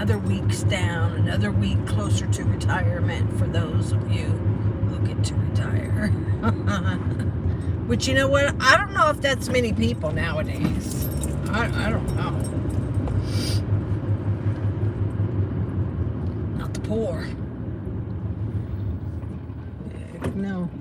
another week's down, another week closer to retirement for those of you who get to retire. Which, you know what? I don't know if that's many people nowadays. I don't know. Not the poor. Heck no.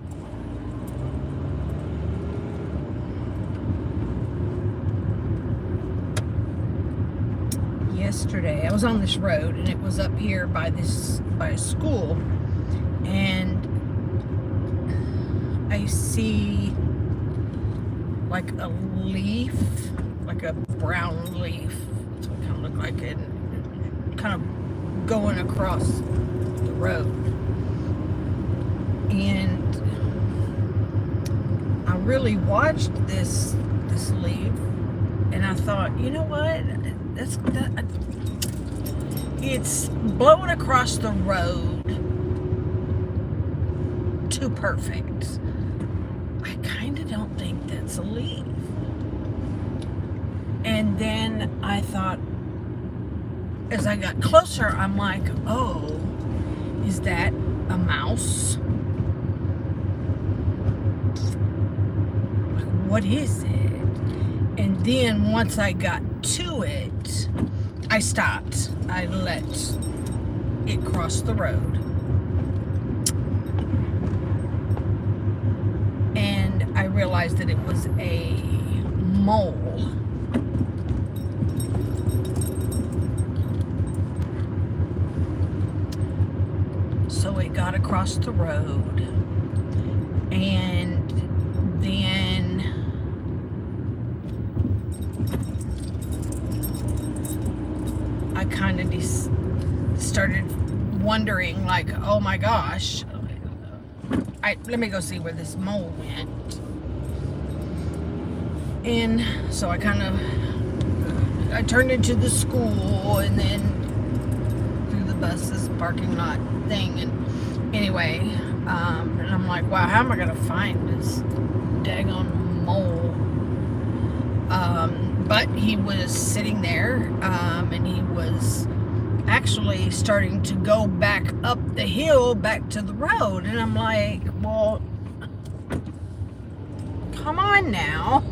Yesterday I was on this road, and it was up here by a school, and I see like a leaf, like a brown leaf. That's what it kind of looked like, it kind of going across the road. And I really watched this leaf, and I thought, you know what? It's blowing across the road too perfect. I kind of don't think that's a leaf. And then I thought, as I got closer, I'm like, oh, is that a mouse? Like, what is it? And then once I got to it, I stopped. I let it cross the road. And I realized that it was a mole. So it got across the road, and then I kind of started wondering, like, oh my gosh, let me go see where this mole went. And so I turned into the school, and then through the buses parking lot thing, and anyway, and I'm like, wow, how am I gonna find this daggone mole? But he was sitting there, and he was actually starting to go back up the hill back to the road, and I'm like, well, come on now.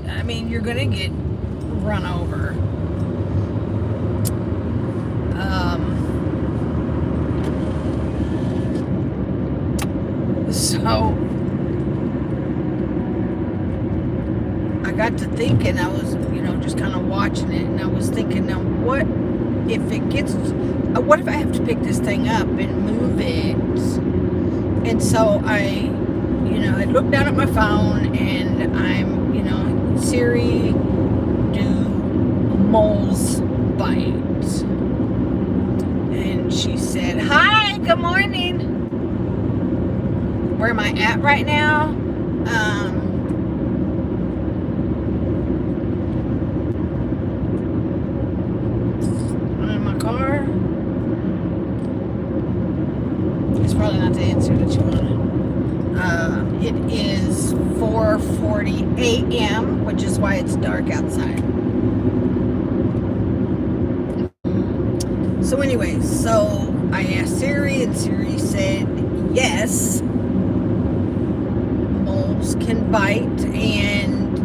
I mean, you're gonna get run over. So I got to thinking, I was, just kind of watching it, and I was thinking, now what if I have to pick this thing up and move it? And so I looked down at my phone, and I'm, Siri, do moles bite? And she said, hi, good morning. Where am I at right now? I'm in my car. It's probably not the answer that you wanted. It is 4:40 a.m., which is why it's dark outside. So anyway, so I asked Siri, and Siri said yes, moles can bite, and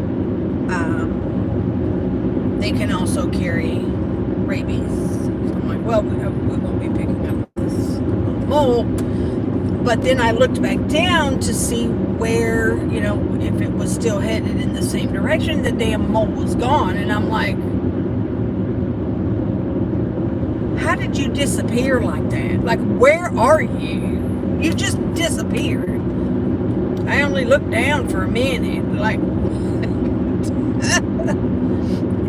they can also carry rabies. So I'm like, well, we won't be picking up this mole. But then I looked back down to see where, if it was still headed in the same direction. The damn mole was gone. And I'm like, how did you disappear like that? Like, where are you? You just disappeared. I only looked down for a minute. Like,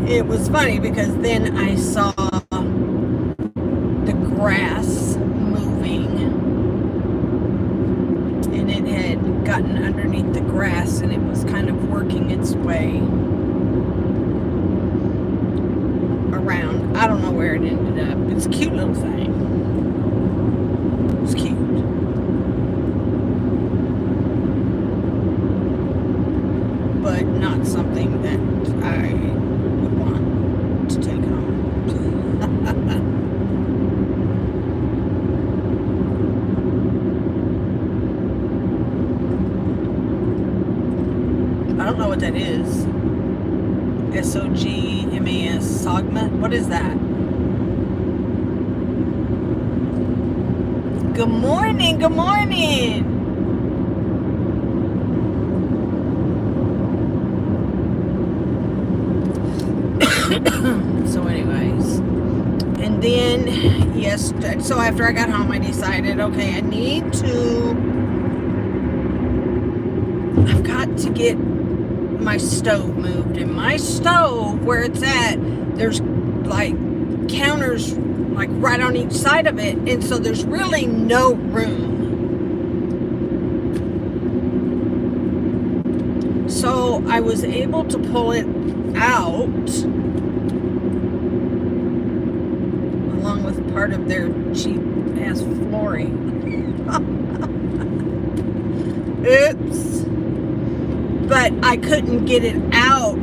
it was funny because then I saw the grass moving, and it had gotten underneath the grass, and it was kind of working its way around. I don't know where it ended up. It's a cute little thing. It's cute. But not something that I would want to take home. Good morning. Good morning. So anyways, and then yes, so after I got home I decided, okay, I've got to get my stove moved. And my stove, where it's at, there's like counters like right on each side of it, and so there's really no room. So I was able to pull it out along with part of their cheap ass flooring. Oops. But I couldn't get it out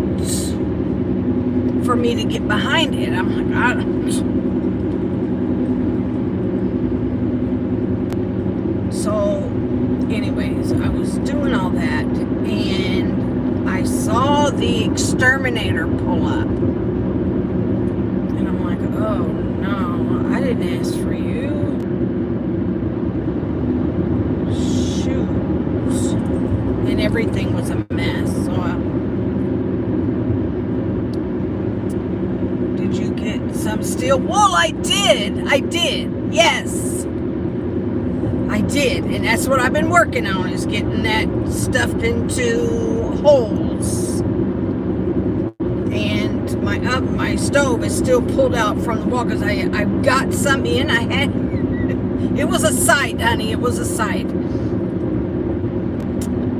for me to get behind it. I'm like, I don't. So, anyways, I was doing all that, and I saw the exterminator pull up. And I'm like, oh no, I didn't ask for you. Shoot. And everything was a mess. So, did you get some steel wool? I did. Yes. I did, and that's what I've been working on, is getting that stuffed into holes. And my stove is still pulled out from the wall because I got some in. It was a sight, honey. It was a sight.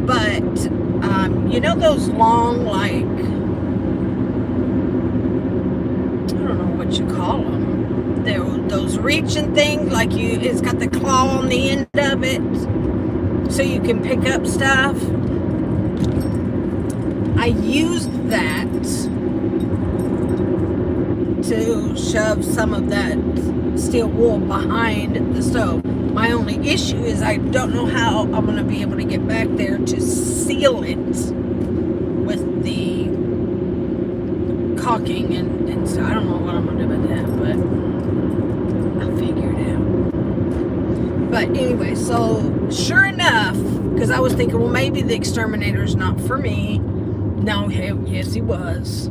But you know those long, like, I don't know what you call them. Those reaching things, like it's got the claw on the end of it, so you can pick up stuff. I used that to shove some of that steel wool behind the stove. My only issue is I don't know how I'm going to be able to get back there to seal it with the caulking and so I don't know what I'm going to do about that, but I'll figure it out. But anyway, so sure enough, because I was thinking, well, maybe the exterminator's not for me. No, yes, he was.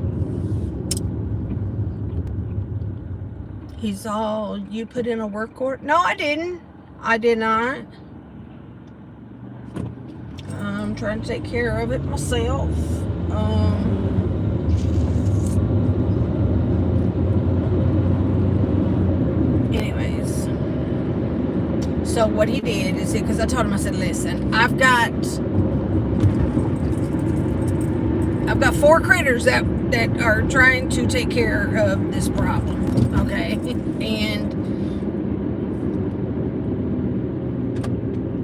He's all, you put in a work order? No, I didn't. I did not. I'm trying to take care of it myself. Anyways, so what he did is, because I told him, I said, listen, I've got 4 critters that are trying to take care of this problem, okay? And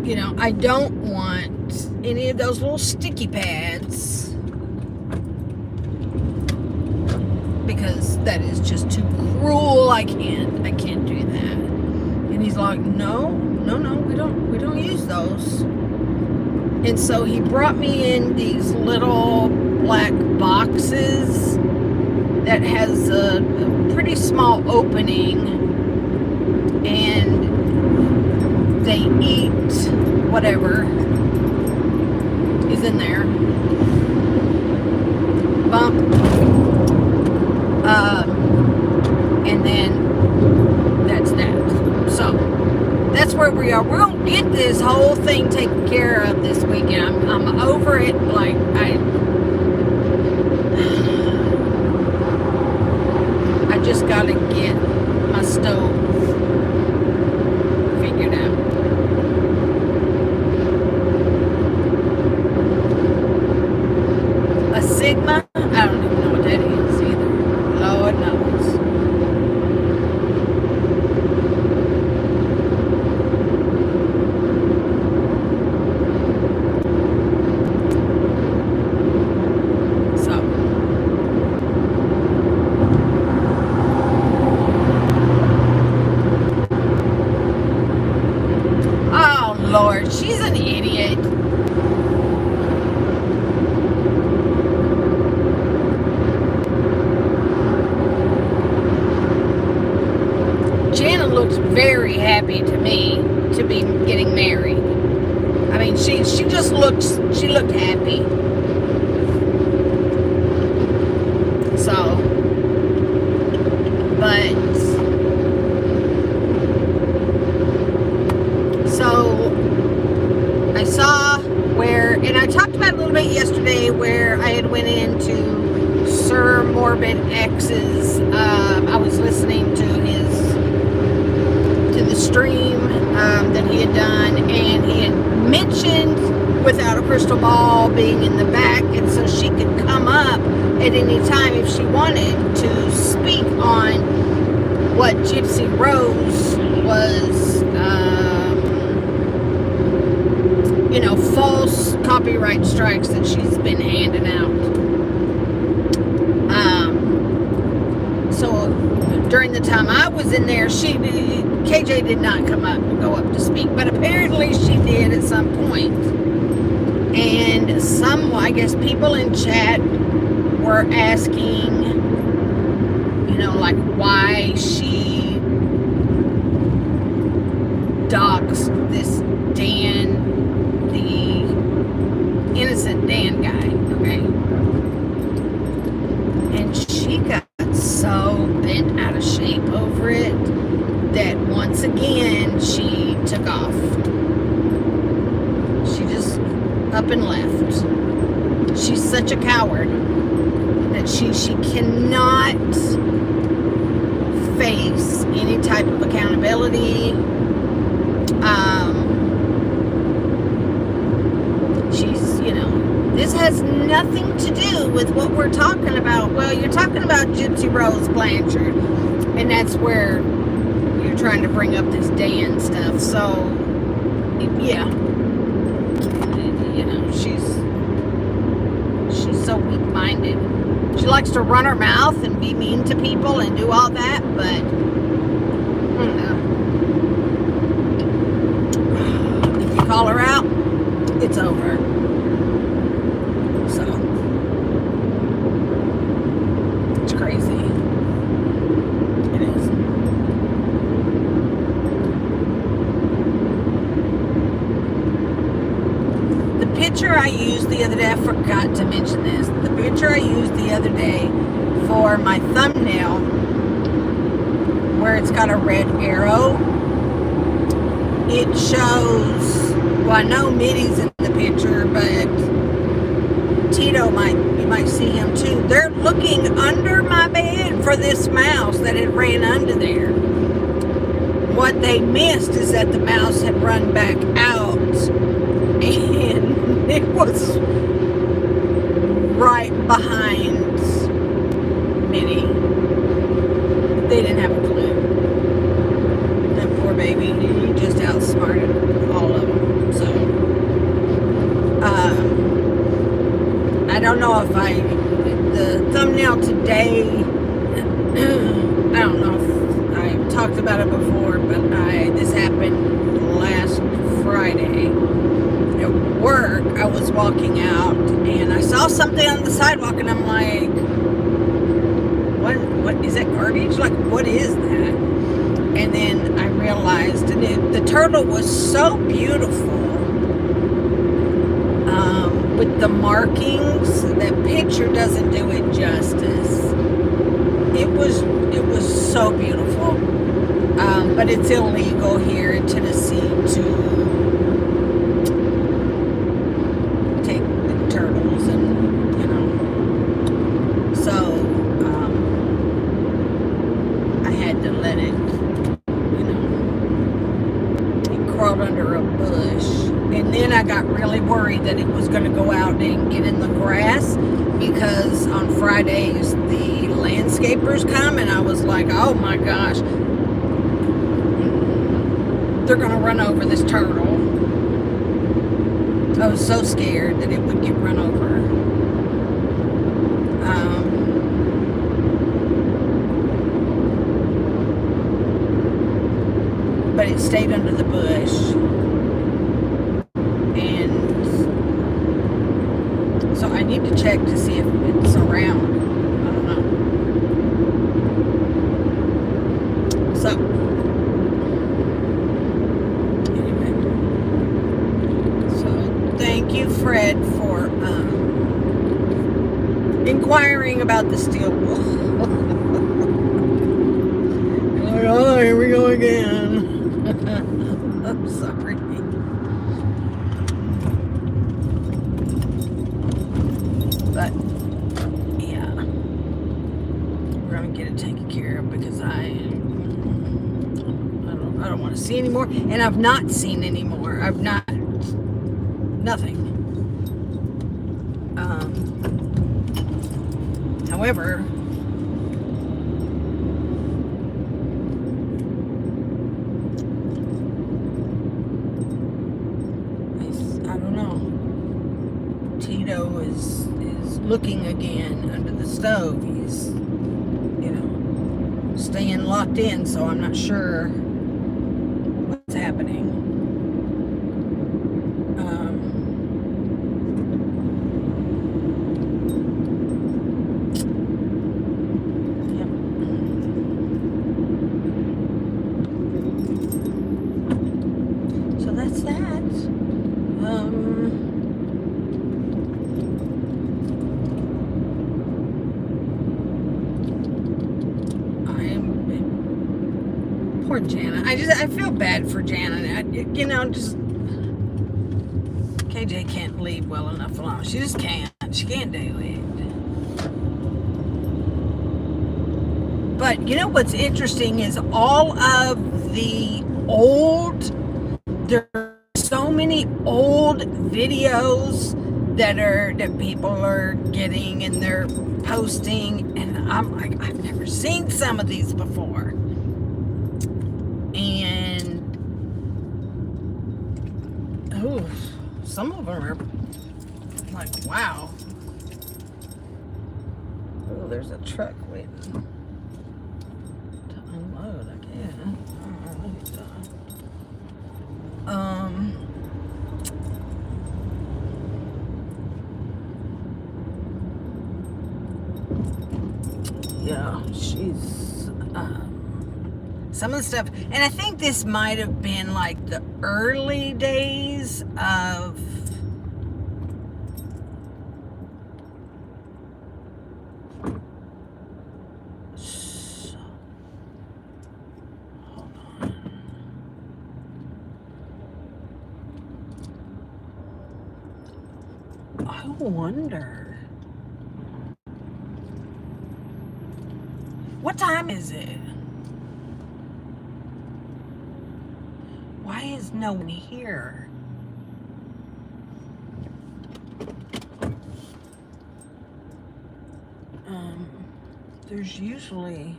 you know, I don't want any of those little sticky pads, because that is just too cruel. I can't do that. And he's like, no, we don't use those. And so he brought me in these little black boxes that has a pretty small opening, and they eat whatever is in there. Bump. And then that's that. So that's where we are. We're gonna get this whole thing taken care of this weekend. I'm over it. Like I just gotta get my stove figured out. A Sigma? I don't even know what that is either. Lord knows. So. Oh, Lord. She's an idiot. Jana looks very happy to me to be getting married. I mean, she looked happy. So, I saw where, and I talked about it a little bit yesterday, where I had went into Sir Morbid X's, I was listening to the stream that he had done, and he had mentioned Without a Crystal Ball being in the back, and so she could come up at any time if she wanted to speak on what Gypsy Rose was, false copyright strikes that she's been handing out. So during the time I was in there, KJ did not go up to speak, but apparently she did at some point. And I guess people in chat were asking, like why she doxed this Dan, the innocent Dan guy, okay? And she got so bent out of shape over it that once again she took off. She just up and left. She's such a coward that she cannot face any type of accountability. This has nothing to do with what we're talking about. Well, you're talking about Gypsy Rose Blanchard, and that's where you're trying to bring up this Dan stuff. So, yeah, she's so weak-minded. She likes to run her mouth and be mean to people and do all that, but I don't know. If you call her out, it's over. So, it's crazy. It is. The picture I used the other day, I forgot to mention this. The picture I used the other day for my thumbnail, where it's got a red arrow, it shows, well, I know Mitty's in the picture, but Tito you might see him too. They're looking under my bed for this mouse that had ran under there. What they missed is that the mouse had run back out, and it was right behind Mitty. They didn't have a clue. That poor baby, he just outsmarted all of them. So, I don't know if the thumbnail today, I don't know if I talked about it before, but this happened last Friday. At work, I was walking out and I saw something on the sidewalk, and I'm like, what is that garbage? Like, what is that? And then I realized the turtle was so beautiful. With the markings, that picture doesn't do it justice. It was so beautiful. But it's illegal here in Tennessee to take the turtles, and so I had to let it, it crawled under a bush. And then I got really worried that it was going to go out and get in the grass, because on Fridays the landscapers come, and I was like, oh my gosh, they're going to run over this turtle. I was so scared that it would get run over. But it stayed under the bush. So I need to check to see if it's around. I don't know. So, anyway. said for inquiring about the steel wool. Like, oh, here we go again. I'm sorry. But yeah, we're gonna get it taken care of because I don't want to see anymore, and I've not seen anymore. I've not nothing. However, I don't know. Tito is looking again under the stove. He's, staying locked in, so I'm not sure what's happening. Yep. So that's that. Poor Jana. I feel bad for Jana. KJ can't leave well enough alone. She just can't. She can't do it. But you know what's interesting is all of the there are so many old videos that people are getting and they're posting, and I'm like, I've never seen some of these before. And some of them are like, wow. Oh, there's a truck waiting to unload, I guess. Yeah, she's some of the stuff, and I think this might have been like the early days of hold on. I wonder what time is it? Why is no one here? There's usually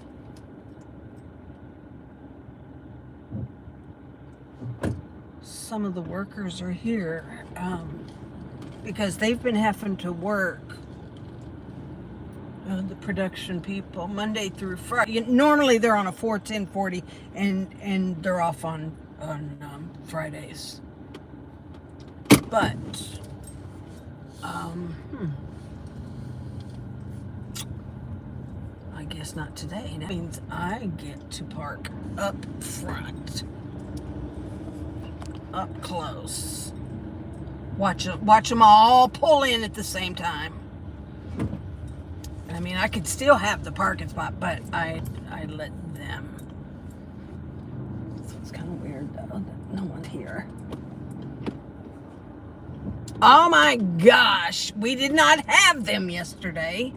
some of the workers are here because they've been having to work. The production people Monday through Friday. Normally they're on a 4-10-40 and they're off on Fridays. But I guess not today. That means I get to park up front, up close. Watch them all pull in at the same time. I mean, I could still have the parking spot, but I let them. So it's kind of weird though that no one's here. Oh my gosh, we did not have them yesterday.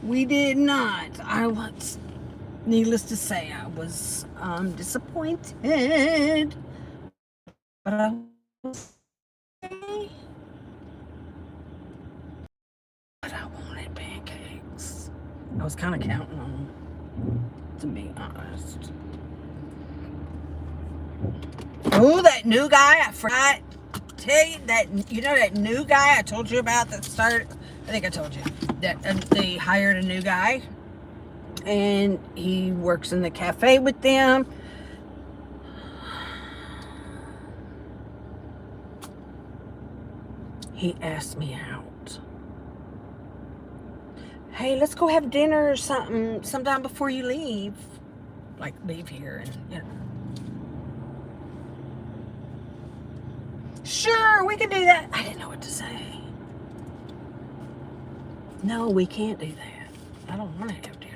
We did not. Needless to say, I was disappointed. But I was okay. But I wanted pancakes. I was kind of counting on them, to be honest. Oh, that new guy, I forgot to tell you that, that new guy I told you about that started, I think I told you, that they hired a new guy, and he works in the cafe with them. He asked me out. Hey, let's go have dinner or something sometime before you leave. Like, leave here and, Sure, we can do that. I didn't know what to say. No, we can't do that. I don't want to have dinner.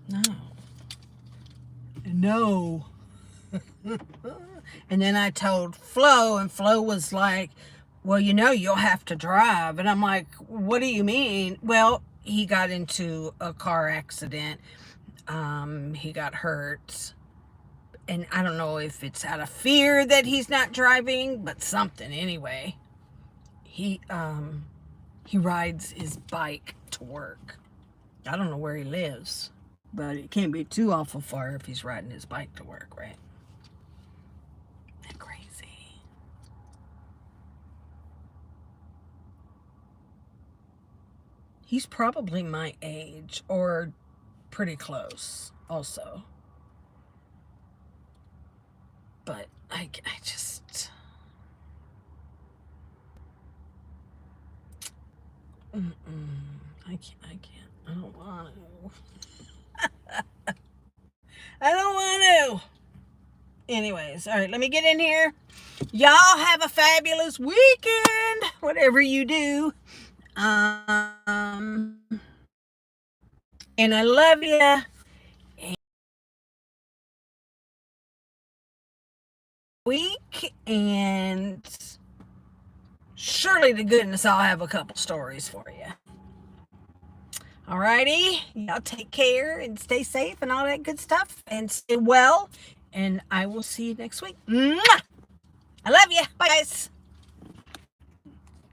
No. No. And then I told Flo, and Flo was like, well, you'll have to drive. And I'm like, what do you mean? Well, he got into a car accident. He got hurt. And I don't know if it's out of fear that he's not driving, but something anyway. He rides his bike to work. I don't know where he lives, but it can't be too awful far if he's riding his bike to work, right? Isn't that crazy? He's probably my age or pretty close also. But I just... I can't. I don't want to. I don't want to. Anyways, all right, let me get in here. Y'all have a fabulous weekend, whatever you do. And I love you. Week, and surely to goodness I'll have a couple stories for you. Alrighty, y'all take care and stay safe and all that good stuff, and stay well, and I will see you next week. Mwah! I love you. Bye, guys.